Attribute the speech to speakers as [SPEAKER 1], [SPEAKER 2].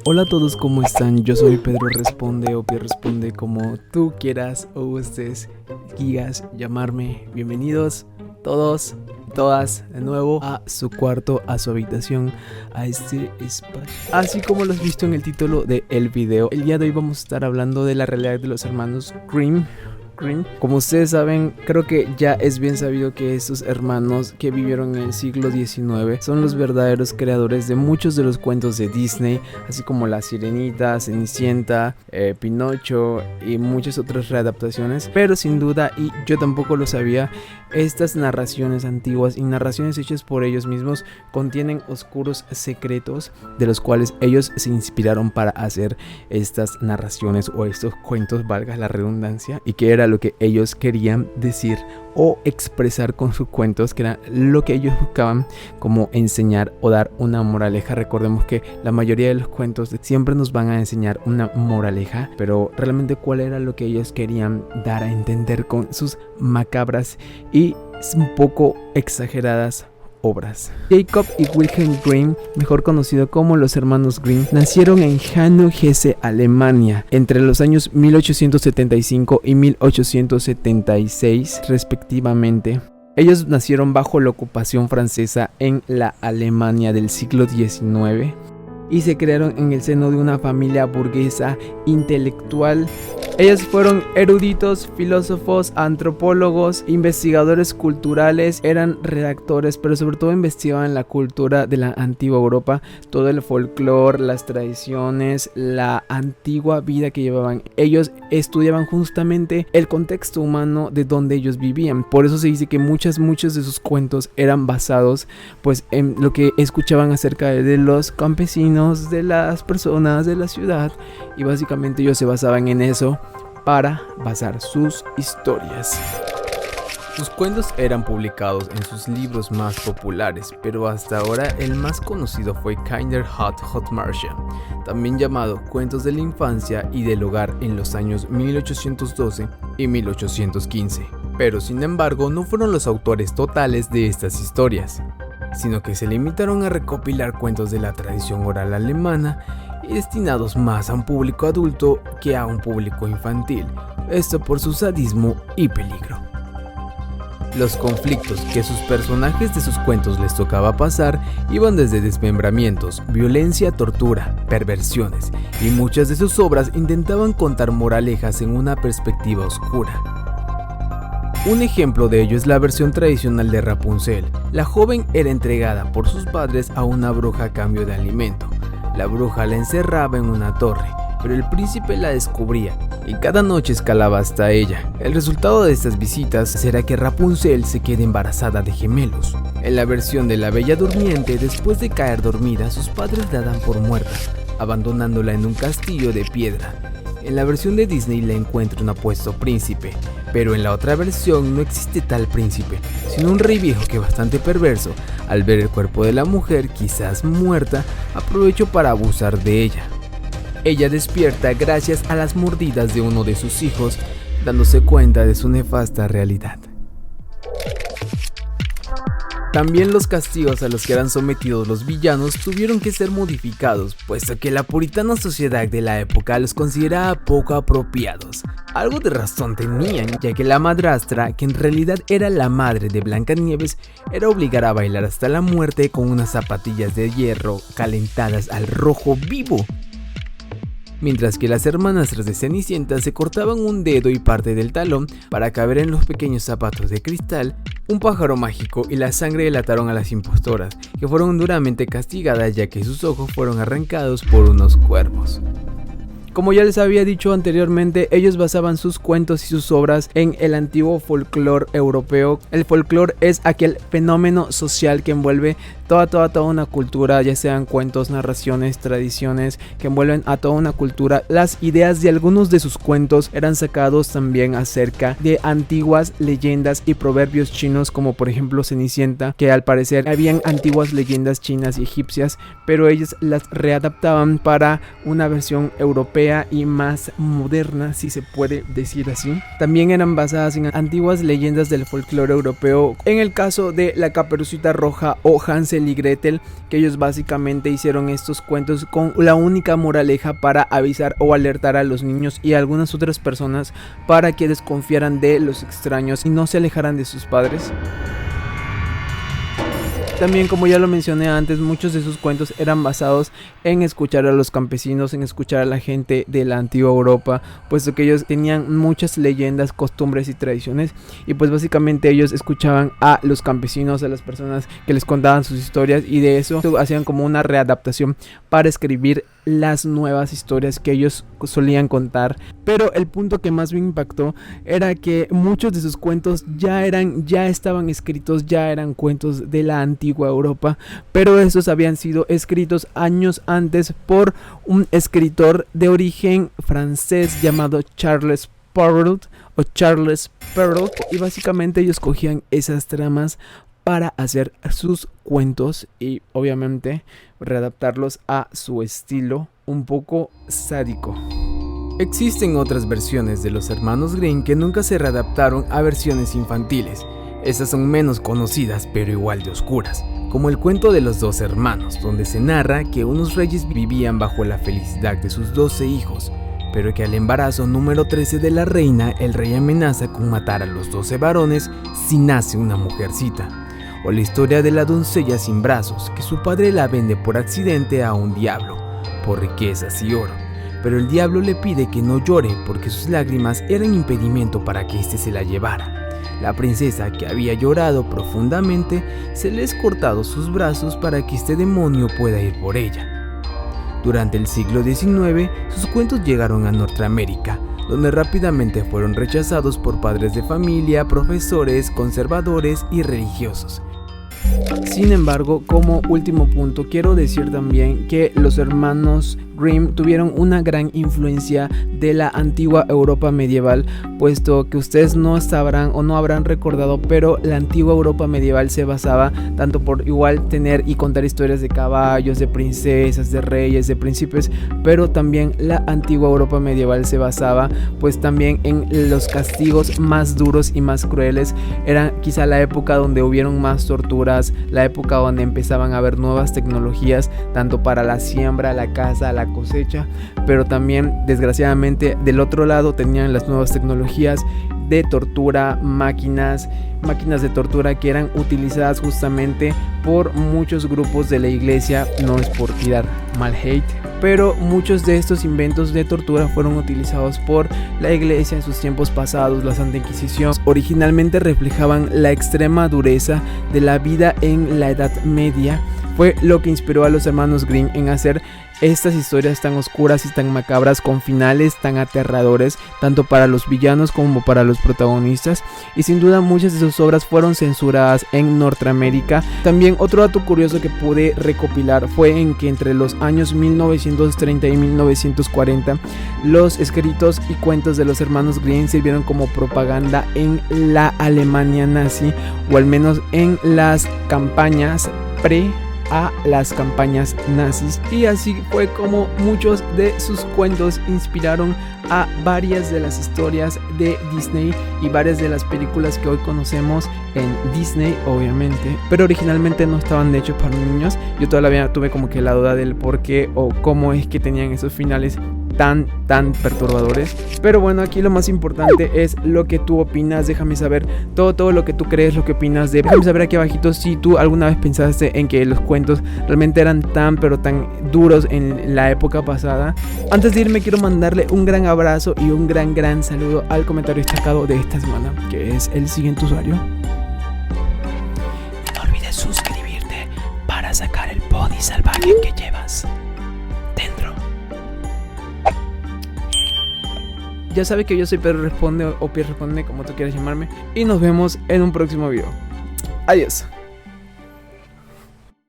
[SPEAKER 1] Hola a todos, ¿cómo están? Yo soy Pedro Responde o Pierre Responde, como tú quieras o gustes, quieras llamarme. Bienvenidos todos y todas de nuevo a su cuarto, a su habitación, a este espacio. Así como lo has visto en el título del video, el día de hoy vamos a estar hablando de la realidad de los hermanos Grimm. Como ustedes saben, creo que ya es bien sabido que estos hermanos que vivieron en el siglo XIX son los verdaderos creadores de muchos de los cuentos de Disney, así como La Sirenita, Cenicienta, Pinocho y muchas otras readaptaciones. Pero sin duda, y yo tampoco lo sabía, estas narraciones antiguas y narraciones hechas por ellos mismos contienen oscuros secretos de los cuales ellos se inspiraron para hacer estas narraciones o estos cuentos, valga la redundancia, y que era lo que ellos querían decir o expresar con sus cuentos, que era lo que ellos buscaban, como enseñar o dar una moraleja. Recordemos que la mayoría de los cuentos siempre nos van a enseñar una moraleja, pero realmente cuál era lo que ellos querían dar a entender con sus macabras y un poco exageradas obras. Jacob y Wilhelm Grimm, mejor conocido como los hermanos Grimm, nacieron en Hanau, Hesse, Alemania, entre los años 1875 y 1876 respectivamente. Ellos nacieron bajo la ocupación francesa en la Alemania del siglo XIX y se crearon en el seno de una familia burguesa intelectual. Ellos fueron eruditos, filósofos, antropólogos, investigadores culturales, eran redactores, pero sobre todo investigaban la cultura de la antigua Europa, todo el folclore, las tradiciones, la antigua vida que llevaban. Ellos estudiaban justamente el contexto humano de donde ellos vivían. Por eso se dice que muchos de sus cuentos eran basados pues en lo que escuchaban acerca de los campesinos, de las personas de la ciudad, y básicamente ellos se basaban en eso para basar sus historias. Sus cuentos eran publicados en sus libros más populares, pero hasta ahora el más conocido fue Kinder Hot Marcia, también llamado Cuentos de la Infancia y del Hogar en los años 1812 y 1815. Pero sin embargo no fueron los autores totales de estas historias, sino que se limitaron a recopilar cuentos de la tradición oral alemana y destinados más a un público adulto que a un público infantil, esto por su sadismo y peligro. Los conflictos que sus personajes de sus cuentos les tocaba pasar iban desde desmembramientos, violencia, tortura, perversiones, y muchas de sus obras intentaban contar moralejas en una perspectiva oscura. Un ejemplo de ello es la versión tradicional de Rapunzel. La joven era entregada por sus padres a una bruja a cambio de alimento. La bruja la encerraba en una torre, pero el príncipe la descubría y cada noche escalaba hasta ella. El resultado de estas visitas será que Rapunzel se quede embarazada de gemelos. En la versión de La Bella Durmiente, después de caer dormida, sus padres la dan por muerta, abandonándola en un castillo de piedra. En la versión de Disney la encuentra un apuesto príncipe, pero en la otra versión no existe tal príncipe, sino un rey viejo que, bastante perverso, al ver el cuerpo de la mujer, quizás muerta, aprovechó para abusar de ella. Ella despierta gracias a las mordidas de uno de sus hijos, dándose cuenta de su nefasta realidad. También los castigos a los que eran sometidos los villanos tuvieron que ser modificados, puesto que la puritana sociedad de la época los consideraba poco apropiados. Algo de razón tenían, ya que la madrastra, que en realidad era la madre de Blancanieves, era obligada a bailar hasta la muerte con unas zapatillas de hierro calentadas al rojo vivo. Mientras que las hermanastras de Cenicienta se cortaban un dedo y parte del talón para caber en los pequeños zapatos de cristal, un pájaro mágico y la sangre delataron a las impostoras, que fueron duramente castigadas ya que sus ojos fueron arrancados por unos cuervos. Como ya les había dicho anteriormente, ellos basaban sus cuentos y sus obras en el antiguo folclore europeo. El folclore es aquel fenómeno social que envuelve toda una cultura, ya sean cuentos, narraciones, tradiciones, que envuelven a toda una cultura. Las ideas de algunos de sus cuentos eran sacados también acerca de antiguas leyendas y proverbios chinos, como por ejemplo Cenicienta, que al parecer habían antiguas leyendas chinas y egipcias, pero ellos las readaptaban para una versión europea europea y más moderna, si se puede decir así. También eran basadas en antiguas leyendas del folclore europeo. En el caso de la Caperucita Roja o Hansel y Gretel, que ellos básicamente hicieron estos cuentos con la única moraleja para avisar o alertar a los niños y a algunas otras personas para que desconfiaran de los extraños y no se alejaran de sus padres. También, como ya lo mencioné antes, muchos de sus cuentos eran basados en escuchar a los campesinos, en escuchar a la gente de la antigua Europa, puesto que ellos tenían muchas leyendas, costumbres y tradiciones, y pues básicamente ellos escuchaban a los campesinos, a las personas que les contaban sus historias, y de eso hacían como una readaptación para escribir las nuevas historias que ellos solían contar. Pero el punto que más me impactó era que muchos de sus cuentos ya estaban escritos, ya eran cuentos de la antigua Europa, pero estos habían sido escritos años antes por un escritor de origen francés llamado Charles Perrault, y básicamente ellos cogían esas tramas para hacer sus cuentos y obviamente readaptarlos a su estilo un poco sádico. Existen otras versiones de los hermanos Grimm que nunca se readaptaron a versiones infantiles. Estas son menos conocidas pero igual de oscuras, como el cuento de los 2 hermanos, donde se narra que unos reyes vivían bajo la felicidad de sus 12 hijos, pero que al embarazo número 13 de la reina, el rey amenaza con matar a los 12 varones si nace una mujercita. O la historia de la doncella sin brazos, que su padre la vende por accidente a un diablo, por riquezas y oro, pero el diablo le pide que no llore porque sus lágrimas eran impedimento para que éste se la llevara. La princesa, que había llorado profundamente, se le ha cortado sus brazos para que este demonio pueda ir por ella. Durante el siglo XIX, sus cuentos llegaron a Norteamérica, donde rápidamente fueron rechazados por padres de familia, profesores, conservadores y religiosos. Sin embargo, como último punto, quiero decir también que los hermanos Grimm tuvieron una gran influencia de la antigua Europa medieval, puesto que ustedes no sabrán o no habrán recordado, pero la antigua Europa medieval se basaba tanto por igual tener y contar historias de caballos, de princesas, de reyes, de príncipes, pero también la antigua Europa medieval se basaba pues también en los castigos más duros y más crueles. Era quizá la época donde hubieron más torturas, la época donde empezaban a haber nuevas tecnologías, tanto para la siembra, la caza, la cosecha, pero también desgraciadamente del otro lado tenían las nuevas tecnologías de tortura, máquinas de tortura que eran utilizadas justamente por muchos grupos de la iglesia. No es por tirar mal hate, pero muchos de estos inventos de tortura fueron utilizados por la iglesia en sus tiempos pasados. La Santa Inquisición originalmente reflejaban la extrema dureza de la vida en la Edad Media. Fue lo que inspiró a los hermanos Grimm en hacer estas historias tan oscuras y tan macabras, con finales tan aterradores tanto para los villanos como para los protagonistas, y sin duda muchas de sus obras fueron censuradas en Norteamérica. También otro dato curioso que pude recopilar fue en que entre los años 1930 y 1940 los escritos y cuentos de los hermanos Grimm sirvieron como propaganda en la Alemania nazi, o al menos en las campañas a las campañas nazis, y así fue como muchos de sus cuentos inspiraron a varias de las historias de Disney y varias de las películas que hoy conocemos en Disney, obviamente, pero originalmente no estaban hechos para niños. Yo todavía tuve como que la duda del por qué o cómo es que tenían esos finales tan perturbadores. Pero bueno, aquí lo más importante es lo que tú opinas. Déjame saber todo lo que tú crees, lo que opinas déjame saber aquí abajito si tú alguna vez pensaste en que los cuentos realmente eran tan duros en la época pasada. Antes de irme quiero mandarle un gran abrazo y un gran saludo al comentario destacado de esta semana, que es el siguiente usuario. No olvides suscribirte para sacar el pony salvaje que llevas dentro. Ya sabe que yo soy Pedro Responde o Pierre Responde, como tú quieras llamarme, y nos vemos en un próximo video. Adiós.